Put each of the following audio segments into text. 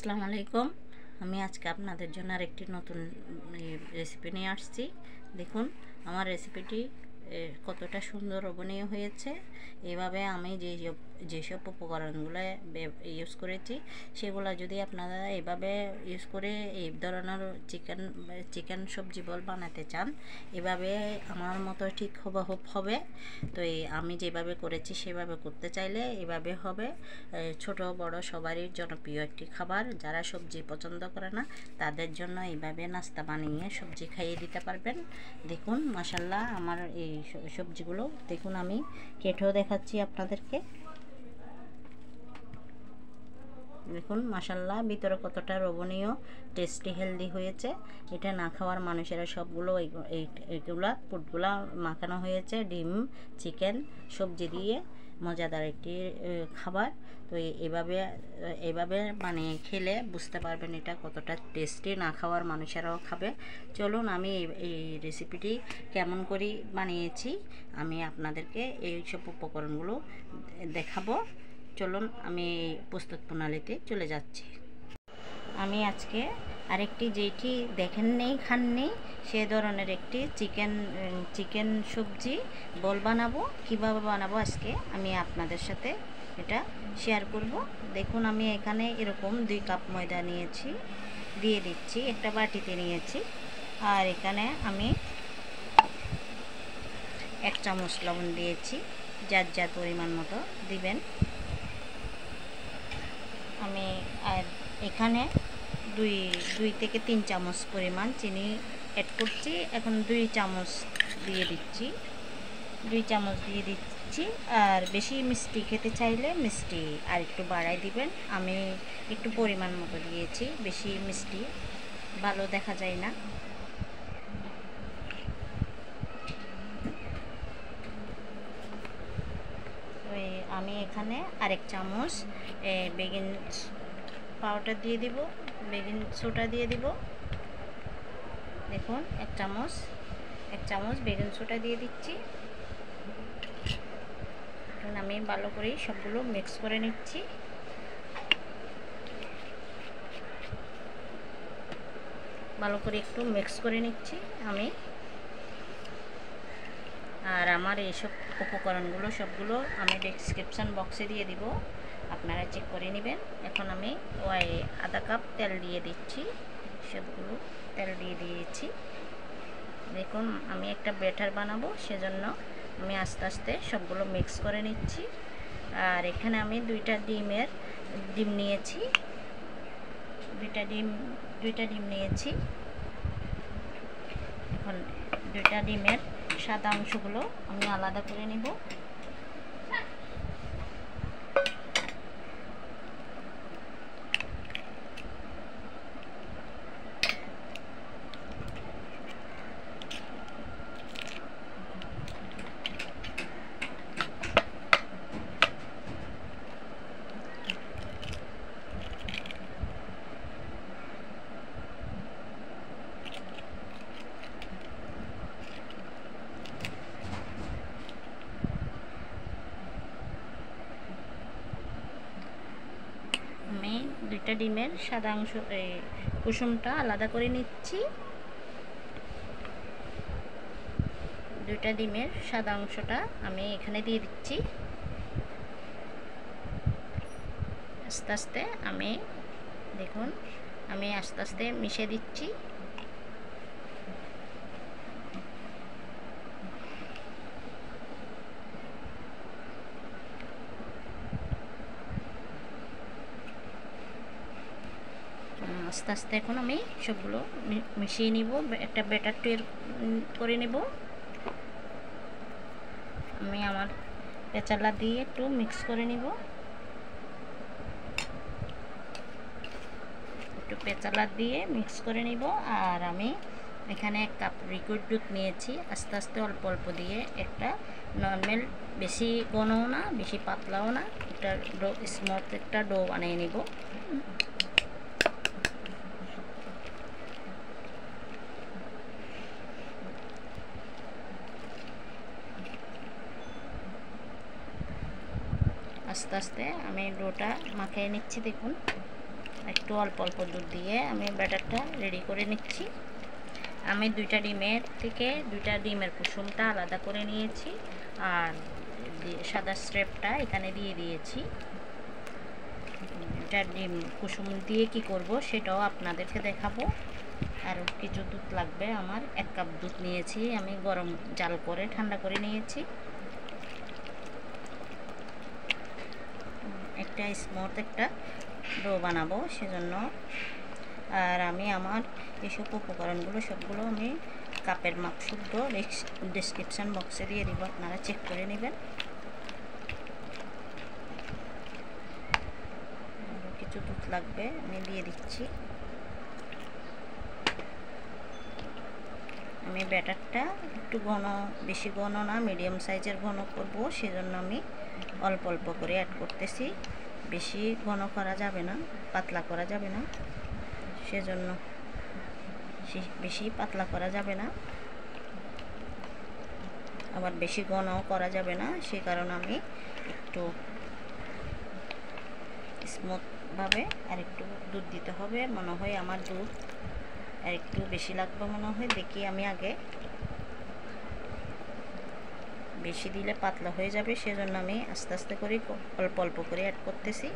আসসালামু আলাইকুম। আমি আজকে আপনাদের জন্য আরেকটি নতুন রেসিপি নিয়ে আসছি। দেখুন আমার রেসিপিটি কতটা সুন্দর লোভনীয় হয়েছে। এভাবে আমি যেসব উপকরণগুলো ইউজ করেছি সেগুলো যদি আপনারা এভাবে ইউজ করে এই ধরনের চিকেন সবজি বল বানাতে চান, এভাবে আমার মতো ঠিক হুবহুব হবে। তো আমি যেভাবে করেছি সেভাবে করতে চাইলে এভাবে হবে। ছোট বড় সবারই জনপ্রিয় একটি খাবার। যারা সবজি পছন্দ করে না তাদের জন্য এইভাবে নাস্তা বানিয়ে সবজি খাইয়ে দিতে পারবেন। দেখুন মাশাআল্লাহ আমার এই সবজিগুলো দেখুন, আমি কেটেও দেখাচ্ছি আপনাদেরকে। দেখুন মাশাআল্লাহ ভিতরে কতটা লোভনীয়, টেস্টি, হেলদি হয়েছে। এটা না খাওয়ার মানুষেরা সবগুলো এইগুলা ফুডগুলা মাখানো হয়েছে ডিম, চিকেন, সবজি দিয়ে মজাদার একটি খাবার। তো এভাবে বানিয়ে খেলে বুঝতে পারবেন এটা কতটা টেস্টি, না খাওয়ার মানুষেরাও খাবে। চলুন আমি এই রেসিপিটি কেমন করে বানিয়েছি আমি আপনাদেরকে এইসব উপকরণগুলো দেখাবো। চলুন আমি প্রস্তুত প্রণালীতে চলে যাচ্ছি। আমি আজকে আরেকটি যেটি দেখেন নেই খাননি সে ধরনের একটি চিকেন সবজি বল বানাবো। কিভাবে বানাবো আজকে আমি আপনাদের সাথে এটা শেয়ার করব। দেখুন আমি এখানে এরকম 2 কাপ ময়দা নিয়েছি, দিয়ে দিচ্ছি একটা বাটিতে নিয়েছি। আর এখানে আমি 1 চামচ লবণ দিয়েছি, যার পরিমাণ মতো দিবেন। আমি আর এখানে 2 থেকে 3 চামচ পরিমাণ চিনি অ্যাড করছি। এখন 2 চামচ দিয়ে দিচ্ছি, 2 চামচ দিয়ে দিচ্ছি। আর বেশি মিষ্টি খেতে চাইলে মিষ্টি আর একটু বাড়াই দিবেন। আমি একটু পরিমাণ মতো দিয়েছি, বেশি মিষ্টি ভালো দেখা যায় না। আমি এখানে আরেক চামচ বেকিং পাউডার দিয়ে দিব, বেকিং সোডা দিয়ে দিব। দেখুন এক চামচ বেকিং সোডা দিয়ে দিচ্ছি। এখন আমি ভালো করে সবগুলো মিক্স করে নিচ্ছি। ভালো করে একটু মিক্স করে নিচ্ছি আমি। আর আমার এইসব উপকরণগুলো সবগুলো আমি ডেসক্রিপশন বক্সে দিয়ে দিব, আপনারা চেক করে নেবেন। এখন আমি আধা কাপ তেল দিয়ে দিচ্ছি, সবগুলো তেল দিয়ে দিয়েছি। দেখুন আমি একটা ব্যাটার বানাবো, সেজন্য আমি আস্তে আস্তে সবগুলো মিক্স করে নিচ্ছি। আর এখানে আমি 2টা ডিম নিয়েছি, 2টা ডিম নিয়েছি। এখন 2টা ডিমের সাদা অংশগুলো আমি আলাদা করে নেব। আমি 2টা ডিমের সাদা অংশ কুসুমটা আলাদা করে নিচ্ছি। 2টা ডিমের সাদা অংশটা আমি এখানে দিয়ে দিচ্ছি। আস্তে আস্তে দেখুন আমি আস্তে আস্তে মিশিয়ে দিচ্ছি। আস্তে আস্তে এখন আমি সবগুলো মিশিয়ে নিব, একটা ব্যাটার তৈরি করে নেব। আমি আমার পেঁচালা দিয়ে একটু মিক্স করে নিব, একটু পেঁচালা দিয়ে মিক্স করে নিব। আর আমি এখানে 1 কাপ লিকুইড দুধ নিয়েছি, আস্তে আস্তে অল্প অল্প দিয়ে একটা নর্মাল, বেশি ঘনও না বেশি পাতলাও না, একটা স্মুথ একটা ডো বানিয়ে নিব। আস্তে আস্তে আমি ডোটা মাখিয়ে নিচ্ছি। দেখুন একটু অল্প অল্প দুধ দিয়ে আমি ব্যাটারটা রেডি করে নিচ্ছি। আমি 2টা ডিমের থেকে 2টা ডিমের কুসুমটা আলাদা করে নিয়েছি, আর সাদা স্ট্রেপটা এখানে দিয়ে দিয়েছি। এটা ডিম কুসুম দিয়ে কি করব সেটাও আপনাদেরকে দেখাবো। আরও কিছু দুধ লাগবে আমার। 1 কাপ দুধ নিয়েছি আমি, গরম জাল করে ঠান্ডা করে নিয়েছি। একটা স্মুথ একটা ডো বানাবো সেজন্য। আর আমি আমার এসব উপকরণগুলো সবগুলো আমি কাপের মাপ শুদ্ধ ডেসক্রিপশান বক্সে দিয়ে দিব, আপনারা চেক করে নেবেন। আরও কিছু দুধ লাগবে, আমি দিয়ে দিচ্ছি। আমি ব্যাটারটা একটু ঘন, বেশি ঘন না, মিডিয়াম সাইজের ঘন করব, সেজন্য আমি অল্প অল্প করে অ্যাড করতেছি। বেশি ঘন করা যাবে না, পাতলা করা যাবে না, সেজন্য বেশি পাতলা করা যাবে না, আবার বেশি ঘনও করা যাবে না। সে কারণে আমি একটু স্মুথভাবে আর একটু দুধ দিতে হবে। মনে হয় আমার দুধ আর একটু বেশি লাগবে মনে হয়, দেখি আমি আগে। বেশি দিলে পাতলা হয়ে যাবে, সেজন্য আমি আস্তে আস্তে করে অল্প অল্প করে অ্যাড করতেছি।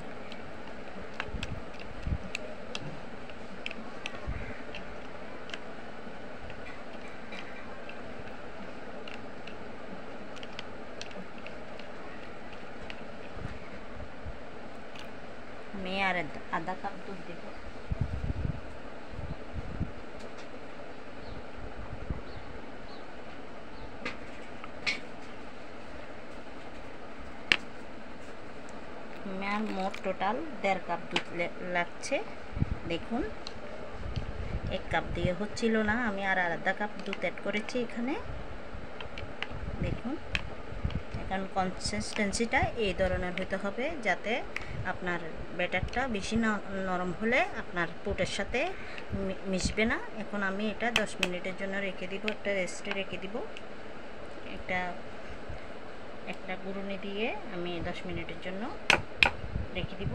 আমি আর আধা কাপ দুধ দেব। আমার মোট টোটাল 1.5 কাপ দুধ লাগছে। দেখুন 1 কাপ দিয়ে হচ্ছিল না, আমি আর আধা কাপ দুধ অ্যাড করেছি এখানে। দেখুন এখন কনসিস্টেন্সিটা এই ধরনের হতে হবে, যাতে আপনার ব্যাটারটা বেশি নরম হলে আপনার পুটের সাথে মিশবে না। এখন আমি এটা 10 মিনিটের জন্য রেখে দিব, একটা রেস্টে রেখে দিব। একটা গুঁড়ুনি দিয়ে আমি 10 মিনিটের জন্য রেখে দিব।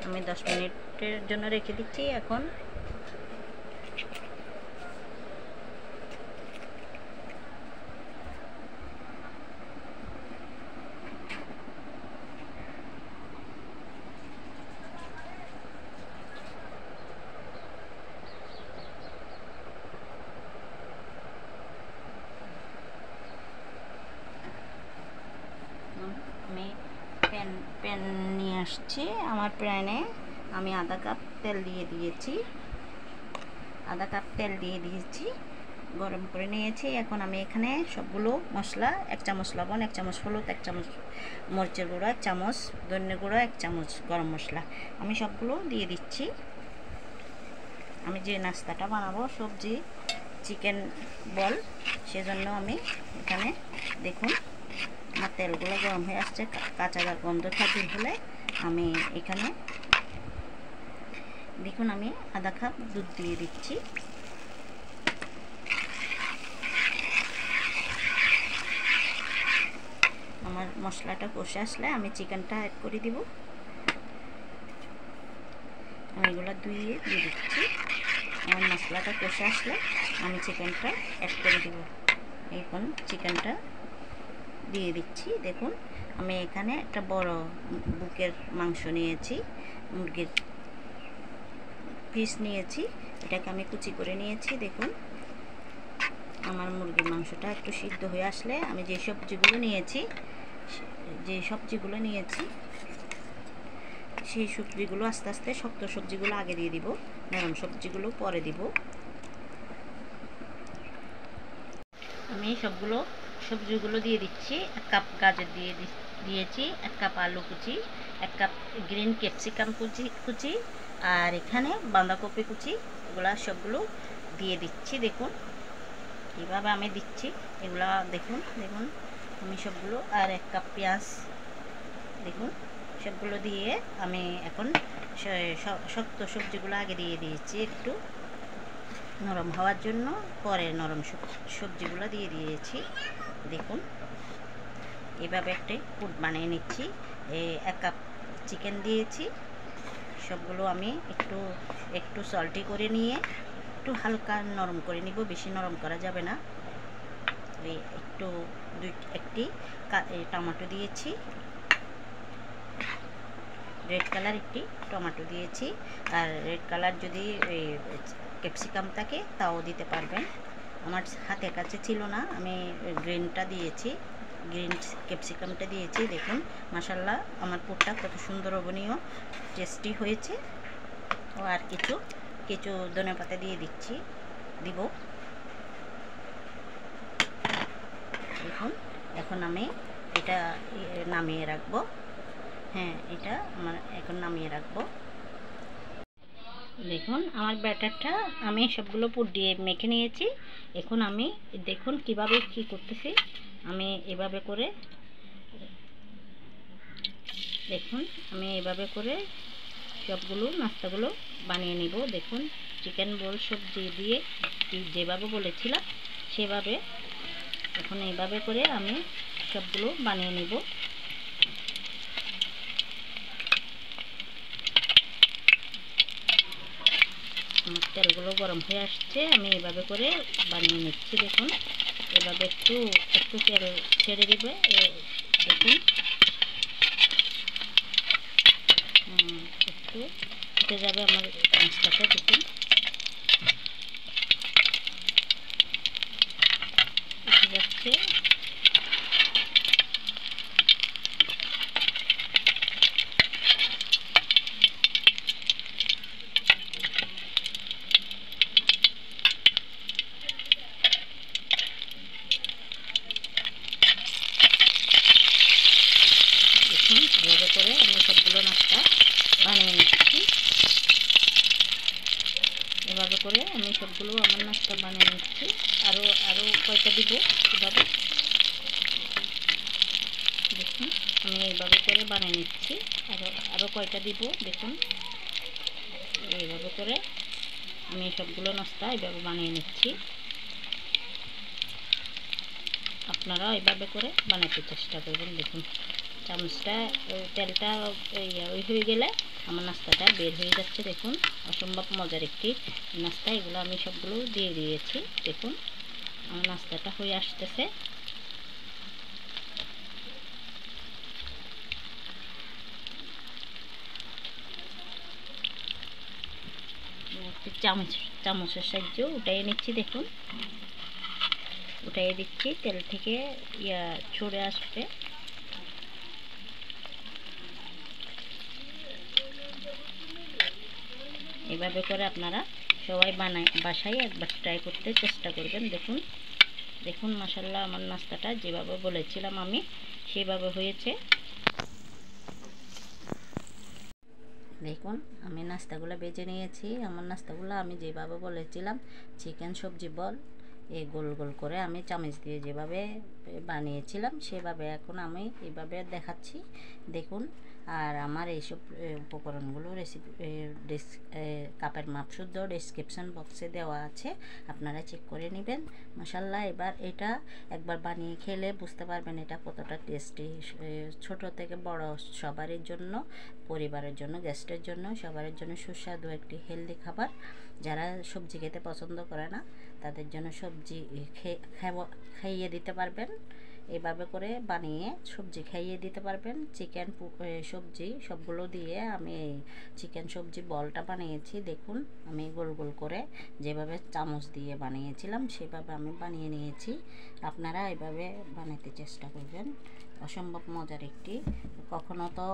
আমি 10 মিনিটের জন্য রেখে দিচ্ছি। এখন আমি প্যান নিয়ে আসছি। আমার প্যানে আমি আধা কাপ তেল দিয়ে দিয়েছি, গরম করে নিয়েছি। এখন আমি এখানে সবগুলো মশলা, 1 চামচ লবণ, 1 চামচ হলুদ, 1 চামচ মরিচের গুঁড়ো, 1 চামচ ধনে গুঁড়ো, 1 চামচ গরম মশলা, আমি সবগুলো দিয়ে দিচ্ছি। আমি যে নাস্তাটা বানাবো সবজি চিকেন বল, সেজন্য আমি এখানে দেখুন আমার তেলগুলো গরম হয়ে আসছে, কাঁচা গন্ধটা দূর হলে আমি এখানে দেখুন আমি আধা কাপ দুধ দিয়ে দিচ্ছি। আমার মশলাটা কষে আসলে আমি চিকেনটা অ্যাড করে দিব। আমি এগুলো ধুয়ে দিয়ে দিচ্ছি। আমার মশলাটা কষে আসলে আমি চিকেনটা অ্যাড করে দিব। এখন চিকেনটা দিয়ে দিচ্ছি। দেখুন আমি এখানে একটা বড় বুকের মাংস নিয়েছি, মুরগির পিস নিয়েছি, এটাকে আমি কুচি করে নিয়েছি। দেখুন আমার মুরগির মাংসটা একটু সিদ্ধ হয়ে আসলে আমি যে সবজিগুলো নিয়েছি সেই সবজিগুলো আস্তে আস্তে, শক্ত সবজিগুলো আগে দিয়ে দিব, নরম সবজিগুলো পরে দিব। আমি সবজিগুলো দিয়ে দিচ্ছি। 1 কাপ গাজর দিয়েছি, 1 কাপ আলু কুচি, 1 কাপ গ্রিন ক্যাপসিকাম কুচি, আর এখানে বাঁধাকপি কুচি, এগুলা সবগুলো দিয়ে দিচ্ছি। দেখুন কীভাবে আমি দিচ্ছি এগুলা, দেখুন আমি সবগুলো, আর 1 কাপ পেঁয়াজ, দেখুন সবগুলো দিয়ে আমি এখন শক্ত সবজিগুলো আগে দিয়ে দিয়েছি একটু নরম হওয়ার জন্য, পরে নরম সবজিগুলো দিয়ে দিয়েছি। দেখুন এইভাবে একটা পুট বানিয়ে নিচ্ছি। 1 কাপ চিকেন দিয়েছি, সবগুলো আমি একটু একটু সল্টি করে নিয়ে একটু হালকা নরম করে নিব, বেশি নরম করা যাবে না। একটু একটি টমেটো দিয়েছি, রেড কালার একটি টমেটো দিয়েছি। আর রেড কালার যদি ক্যাপসিকাম থাকে তাও দিতে পারবেন, আমার হাতের কাছে ছিল না, আমি গ্রিনটা দিয়েছি, গ্রিন ক্যাপসিকামটা দিয়েছি। দেখুন মাশাল্লাহ আমার পুরটা কত সুন্দর লোভনীয় টেস্টি হয়েছে। ও আর কিছু ধনেপাতা দিয়ে দিব। দেখুন এখন আমি এটা নামিয়ে রাখবো। হ্যাঁ, এটা আমার এখন নামিয়ে রাখবো। দেখুন আমার ব্যাটারটা আমি সবগুলো পুর দিয়ে মেখে নিয়েছি। এখন আমি দেখুন কিভাবে কি করতেছি। আমি এভাবে করে দেখুন আমি এভাবে করে সবগুলো নাস্তাগুলো বানিয়ে নিব। দেখুন চিকেন বল সবজি দিয়ে যেভাবে বলেছিলাম সেভাবে এখন এইভাবে করে আমি সবগুলো বানিয়ে নিব। আমার তেলগুলো গরম হয়ে আসছে, আমি এভাবে করে বানিয়ে নিচ্ছি। দেখুন এভাবে একটু তেল ছেড়ে দিবে। দেখুন একটু ফুটে যাবে আমার নাস্তাটা। দেখুন উঠে যাচ্ছে। এভাবে করে আমি সবগুলো নাস্তা বানিয়ে নিচ্ছি। এভাবে করে আমি সবগুলো আমার নাস্তা বানিয়ে নিচ্ছি। আরও কয়টা দিব এভাবে। দেখুন আমি এইভাবে করে বানিয়ে নিচ্ছি, আরও কয়টা দিব। দেখুন এইভাবে করে আমি সবগুলো নাস্তা এইভাবে বানিয়ে নিচ্ছি। আপনারা এইভাবে করে বানাতে চেষ্টা করবেন। দেখুন চামচটা তেলটা ওই হয়ে গেলে আমার নাস্তাটা বের হয়ে যাচ্ছে। দেখুন অসম্ভব মজার একটি নাস্তা। এগুলো আমি সবগুলো দিয়ে দিয়েছি। দেখুন আমার নাস্তাটা হয়ে আসতেছে। একটি চামচের সাহায্যে উঠাইয়ে নিচ্ছি। দেখুন উঠাইয়ে দিচ্ছি, তেল থেকে ছড়ে আসবে। এভাবে করে আপনারা সবাই বাসায় একবার ট্রাই করতে চেষ্টা করবেন। দেখুন মাশাল্লাহ আমার নাস্তাটা যেভাবে বলেছিলাম আমি সেভাবে হয়েছে। দেখুন আমি নাস্তাগুলো বেজে নিয়েছি। আমার নাস্তাগুলো আমি যেভাবে বলেছিলাম চিকেন সবজি বল গোল গোল করে আমি চামচ দিয়ে যেভাবে বানিয়েছিলাম সেভাবে এখন আমি এইভাবে দেখাচ্ছি। দেখুন আর আমার এইসব উপকরণগুলো কাপের মাপ শুদ্ধ ডেসক্রিপশন বক্সে দেওয়া আছে, আপনারা চেক করে নেবেন। মাশাল্লাহ এবার এটা একবার বানিয়ে খেলে বুঝতে পারবেন এটা কতটা টেস্টি। ছোট থেকে বড় সবারই জন্য, পরিবারের জন্য, গেস্টের জন্য, সবার জন্য সুস্বাদু একটি হেলদি খাবার। যারা সবজি খেতে পছন্দ করে না তাদের জন্য সবজি খাইয়ে দিতে পারবেন। এভাবে করে বানিয়ে সবজি খাইয়ে দিতে পারবেন। চিকেন সবজি সবগুলো দিয়ে আমি এই চিকেন সবজি বলটা বানিয়েছি। দেখুন আমি গোল গোল করে যেভাবে চামচ দিয়ে বানিয়েছিলাম সেভাবে আমি বানিয়ে নিয়েছি। আপনারা এইভাবে বানাতে চেষ্টা করবেন। অসম্ভব মজার একটি, কখনো তো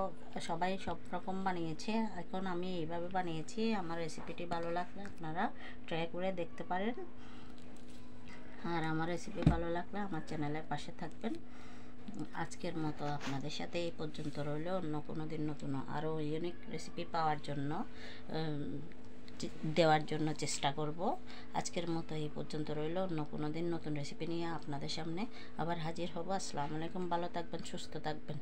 সবাই সব রকম বানিয়েছে, এখন আমি এইভাবে বানিয়েছি। আমার রেসিপিটি ভালো লাগলে আপনারা ট্রাই করে দেখতে পারেন। আর আমার রেসিপি ভালো লাগলে আমার চ্যানেলের পাশে থাকবেন। আজকের মতো আপনাদের সাথে এই পর্যন্ত রইল। অন্য কোনো দিন নতুন আরও ইউনিক রেসিপি পাওয়ার জন্য দেওয়ার জন্য চেষ্টা করব। আজকের মতো এই পর্যন্ত রইল। অন্য কোনো দিন নতুন রেসিপি নিয়ে আপনাদের সামনে আবার হাজির হব। আসসালামু আলাইকুম, ভালো থাকবেন, সুস্থ থাকবেন।